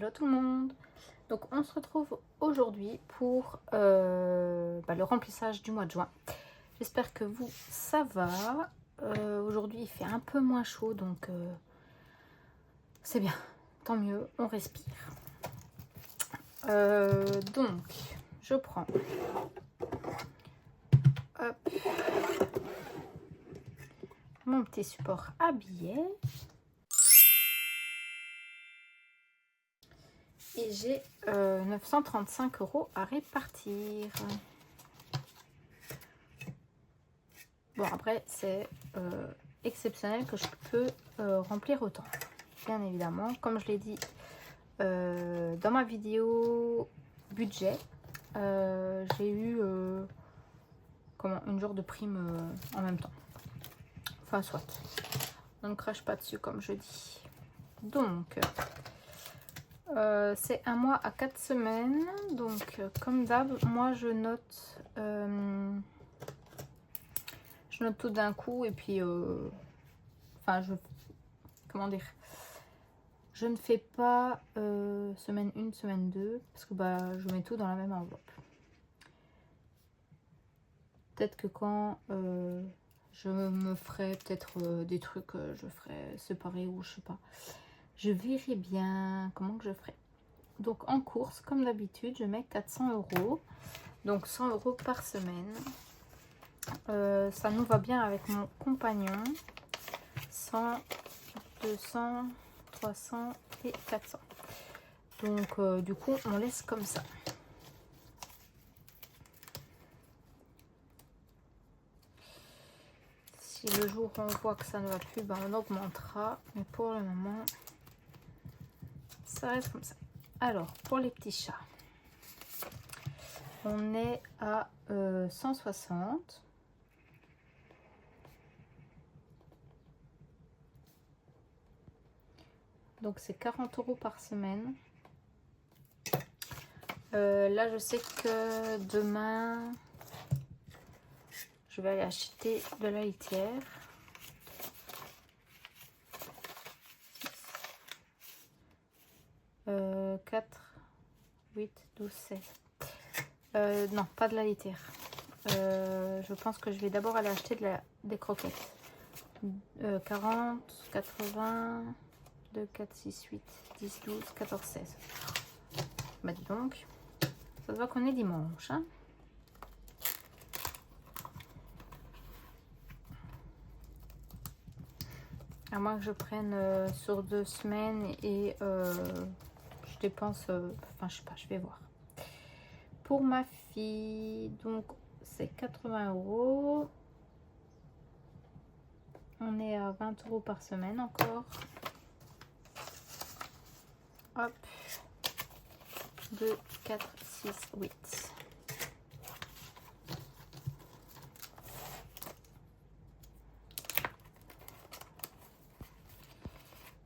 Hello tout le monde. Donc on se retrouve aujourd'hui pour le remplissage du mois de juin. J'espère que vous, ça va. Aujourd'hui il fait un peu moins chaud, donc c'est bien, tant mieux, on respire. Donc je prends hop, mon petit support à billets. Et j'ai 935 € à répartir. Bon, après, c'est exceptionnel que je peux remplir autant. Bien évidemment, comme je l'ai dit dans ma vidéo budget, j'ai eu une jour de prime en même temps. Enfin, soit. On ne crache pas dessus, comme je dis. Donc... c'est un mois à 4 semaines, donc comme d'hab, moi je note tout d'un coup et puis je ne fais pas semaine 1, semaine 2 parce que je mets tout dans la même enveloppe. Peut-être que quand je me ferai des trucs, je ferai séparer ou je sais pas. Je verrai bien comment que je ferai. Donc en course, comme d'habitude, je mets 400 €. Donc 100 € par semaine. Ça nous va bien avec mon compagnon. 100, 200, 300 et 400. Donc du coup, on laisse comme ça. Si le jour on voit que ça ne va plus, on augmentera. Mais pour le moment, ça reste comme ça. Alors, pour les petits chats, on est à 160. Donc, c'est 40 € par semaine. Là, je sais que demain, je vais aller acheter de la litière. 4, 8, 12, 16. Non, pas de la litière. Je pense que je vais d'abord aller acheter des croquettes. 40, 80, 2, 4, 6, 8, 10, 12, 14, 16. Bah dis donc, ça se voit qu'on est dimanche. Hein, à moins que je prenne sur 2 semaines et je dépense... je sais pas, je vais voir. Pour ma fille, donc c'est 80 €. On est à 20 € par semaine encore. Hop. 2, 4, 6, 8.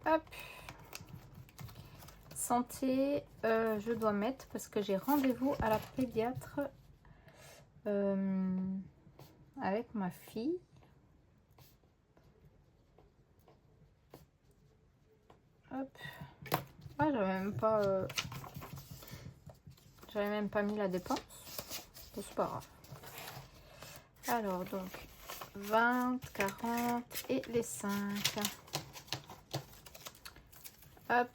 Hop. Santé, je dois mettre parce que j'ai rendez-vous à la pédiatre avec ma fille. Hop. Ah, j'avais même pas mis la dépense. C'est pas grave. Alors donc 20, 40 et les 5. Hop.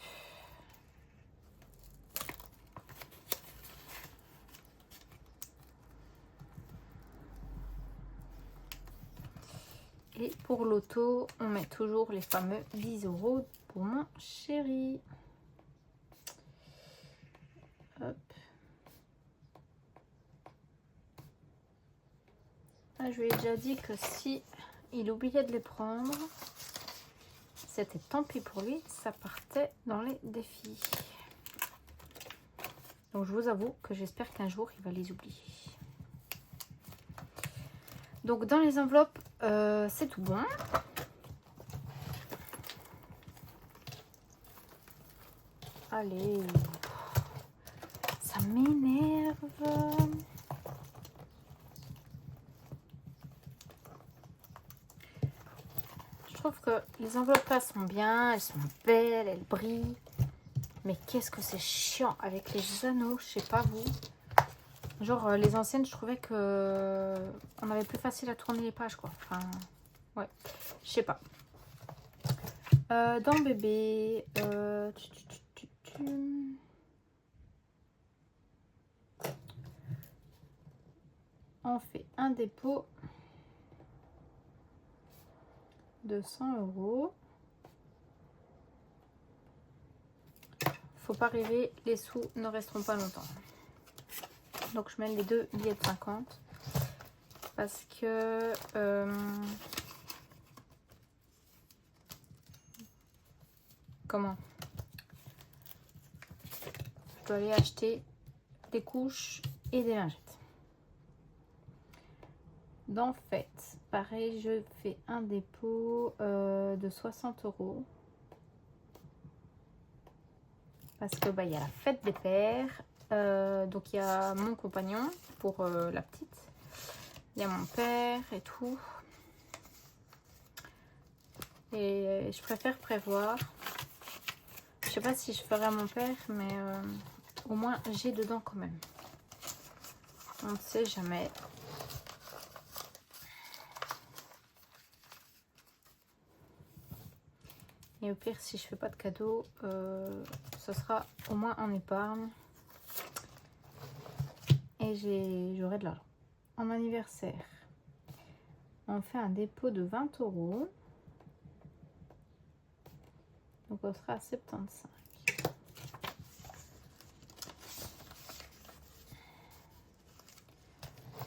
Et pour l'auto, on met toujours les fameux 10 € pour mon chéri. Hop. Ah, je lui ai déjà dit que si il oubliait de les prendre, c'était tant pis pour lui, ça partait dans les défis. Donc je vous avoue que j'espère qu'un jour il va les oublier. Donc dans les enveloppes, c'est tout bon. Allez, ça m'énerve. Je trouve que les enveloppes là sont bien, elles sont belles, elles brillent. Mais qu'est-ce que c'est chiant avec les anneaux, je sais pas vous. Genre les anciennes, je trouvais que on avait plus facile à tourner les pages quoi. Enfin, ouais, je sais pas. Dans bébé, on fait un dépôt de 100 €. Faut pas rêver, les sous ne resteront pas longtemps. Donc je mets les 2 billets de 50 parce que comment je dois aller acheter des couches et des lingettes. Dans fait, pareil, je fais un dépôt de 60 €. Parce que bah, y a la fête des pères. Donc il y a mon compagnon pour la petite. Il y a mon père et tout. Et je préfère prévoir. Je sais pas si je ferai à mon père, mais au moins j'ai dedans quand même. On ne sait jamais. Et au pire, si je fais pas de cadeau, ce sera au moins en épargne. Et j'aurai de l'argent. En anniversaire, on fait un dépôt de 20 €. Donc on sera à 75.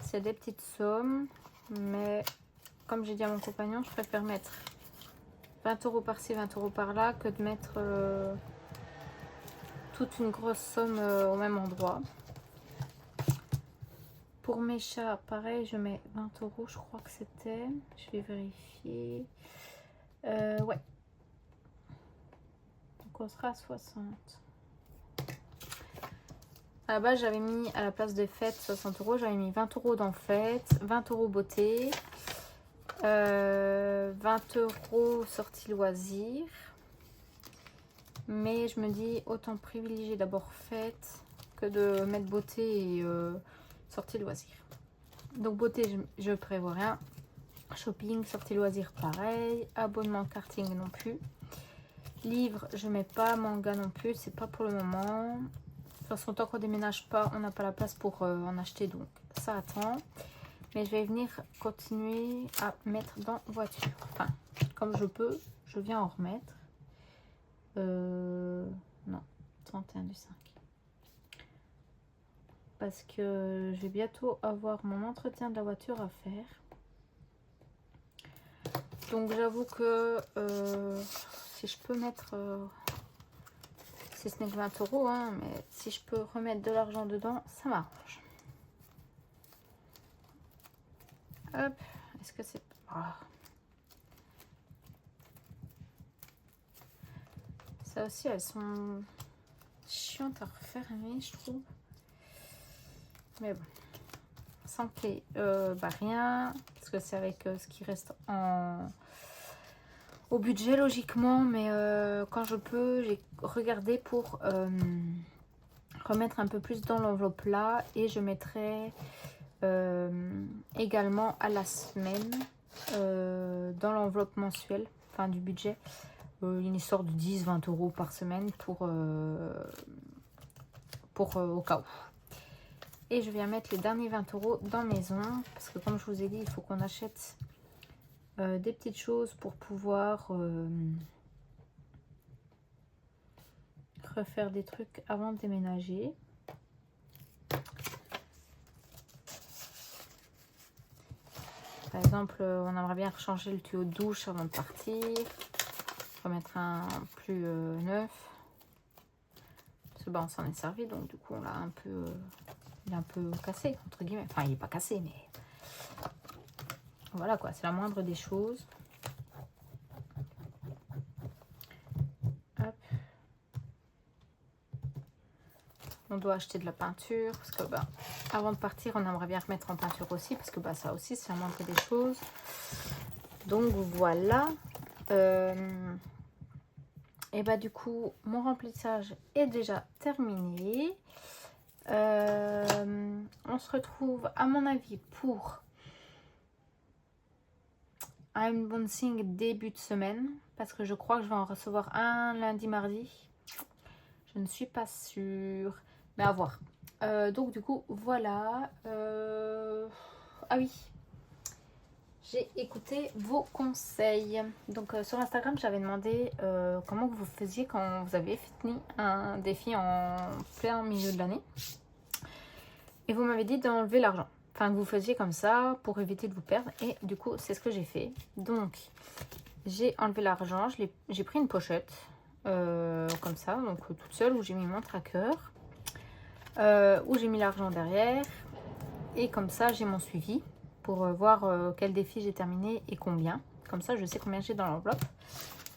C'est des petites sommes, mais comme j'ai dit à mon compagnon, je préfère mettre 20 € par-ci, 20 € par-là, que de mettre toute une grosse somme au même endroit. Pour mes chats, pareil, je mets 20 €, je crois que c'était. Je vais vérifier. Ouais. Donc on sera à 60. À la base, j'avais mis à la place des fêtes 60 €. J'avais mis 20 € dans fête, 20 € beauté, 20 € sortie loisirs. Mais je me dis, autant privilégier d'abord fête que de mettre beauté et sortie loisirs. Donc beauté, je prévois rien. Shopping, sortie loisirs, pareil. Abonnement karting non plus. Livre, je mets pas. Manga non plus, c'est pas pour le moment. De toute façon, tant qu'on déménage pas, on n'a pas la place pour en acheter, donc ça attend. Mais je vais venir continuer à mettre dans voiture. Enfin, comme je peux, je viens en remettre. Non, 31 du 5. Parce que je vais bientôt avoir mon entretien de la voiture à faire. Donc j'avoue que si je peux mettre... si ce n'est que 20 €, hein, mais si je peux remettre de l'argent dedans, ça m'arrange. Hop, est-ce que c'est... Oh. Ça aussi, elles sont chiantes à refermer, je trouve. Mais bon, sans clé, bah rien, parce que c'est avec ce qui reste au budget logiquement, mais quand je peux, j'ai regardé pour remettre un peu plus dans l'enveloppe là, et je mettrai également à la semaine dans l'enveloppe mensuelle, enfin du budget, une histoire de 10-20 € par semaine pour au cas où. Et je viens mettre les derniers 20 € dans maison, parce que comme je vous ai dit, il faut qu'on achète des petites choses pour pouvoir refaire des trucs avant de déménager. Par exemple, on aimerait bien changer le tuyau de douche avant de partir, remettre un plus neuf, parce que bah, on s'en est servi, donc du coup on l'a un peu, il est un peu cassé entre guillemets. Enfin, il n'est pas cassé, mais voilà quoi, c'est la moindre des choses. Hop. On doit acheter de la peinture parce que bah, avant de partir, on aimerait bien remettre en peinture aussi, parce que bah, ça aussi c'est la moindre des choses. Donc voilà. Et bah du coup, mon remplissage est déjà terminé. On se retrouve à mon avis pour un unboxing début de semaine. Parce que je crois que je vais en recevoir un lundi, mardi. Je ne suis pas sûre. Mais à voir. Donc du coup, voilà. Ah oui. J'ai écouté vos conseils. Donc sur Instagram, j'avais demandé comment vous faisiez quand vous avez fini un défi en plein milieu de l'année. Et vous m'avez dit d'enlever l'argent. Enfin, que vous faisiez comme ça pour éviter de vous perdre. Et du coup, c'est ce que j'ai fait. Donc, j'ai enlevé l'argent. J'ai pris une pochette comme ça, donc toute seule, où j'ai mis mon tracker. Où j'ai mis l'argent derrière. Et comme ça, j'ai mon suivi pour voir quel défi j'ai terminé et combien. Comme ça, je sais combien j'ai dans l'enveloppe.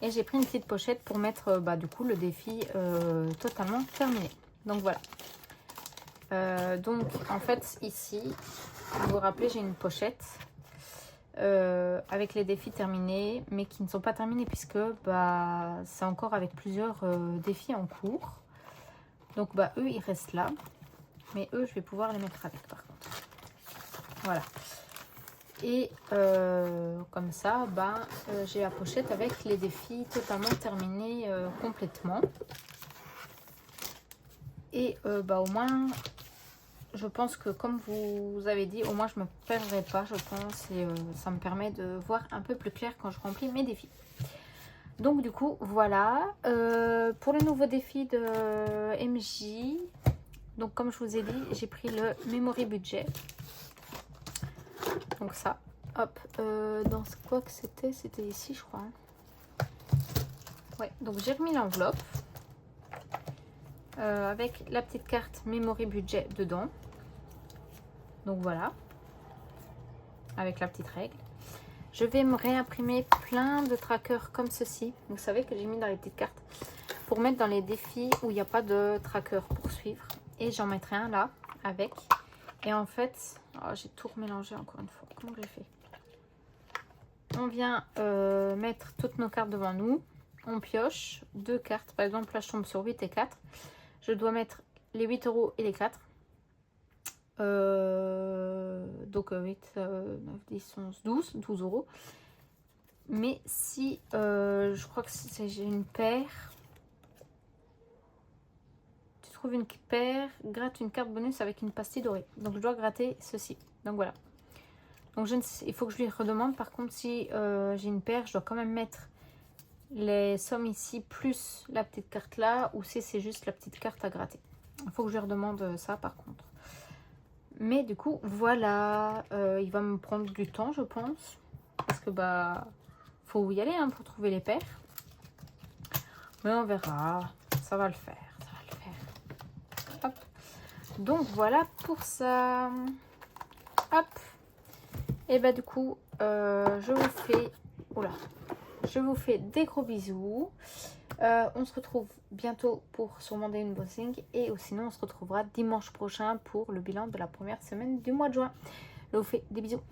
Et j'ai pris une petite pochette pour mettre du coup le défi totalement terminé. Donc voilà. Donc en fait ici, vous vous rappelez, j'ai une pochette avec les défis terminés, mais qui ne sont pas terminés puisque c'est encore avec plusieurs défis en cours. Donc eux ils restent là, mais eux je vais pouvoir les mettre avec par contre. Voilà. Et comme ça, j'ai la pochette avec les défis totalement terminés complètement. Et au moins, je pense que comme vous avez dit, au moins je ne me perdrai pas, je pense. Et ça me permet de voir un peu plus clair quand je remplis mes défis. Donc du coup, voilà. Pour le nouveau défi de MJ, donc comme je vous ai dit, j'ai pris le Memory Budget. Donc ça, hop, dans quoi que c'était ici je crois. Ouais, donc j'ai remis l'enveloppe avec la petite carte Memory Budget dedans. Donc voilà, avec la petite règle. Je vais me réimprimer plein de trackers comme ceci. Vous savez que j'ai mis dans les petites cartes pour mettre dans les défis où il n'y a pas de tracker pour suivre. Et j'en mettrai un là avec. Et en fait, j'ai tout remélangé encore une fois. Comment j'ai fait? On vient mettre toutes nos cartes devant nous. On pioche 2 cartes. Par exemple, là, je tombe sur 8 et 4. Je dois mettre les 8 € et les 4. Donc 8, 9, 10, 11, 12 €. Mais si je crois que j'ai une paire. Tu trouves une paire, gratte une carte bonus avec une pastille dorée. Donc je dois gratter ceci. Donc voilà. Donc il faut que je lui redemande. Par contre, si j'ai une paire, je dois quand même mettre les sommes ici plus la petite carte là, ou si c'est juste la petite carte à gratter. Il faut que je lui redemande ça par contre. Mais du coup, voilà. Il va me prendre du temps, je pense. Parce que faut y aller pour trouver les paires. Mais on verra. Ça va le faire. Ça va le faire. Hop. Donc voilà pour ça. Hop. Et du coup, je vous fais des gros bisous. On se retrouve bientôt pour sûrement des unboxing. Et sinon, on se retrouvera dimanche prochain pour le bilan de la première semaine du mois de juin. Je vous fais des bisous.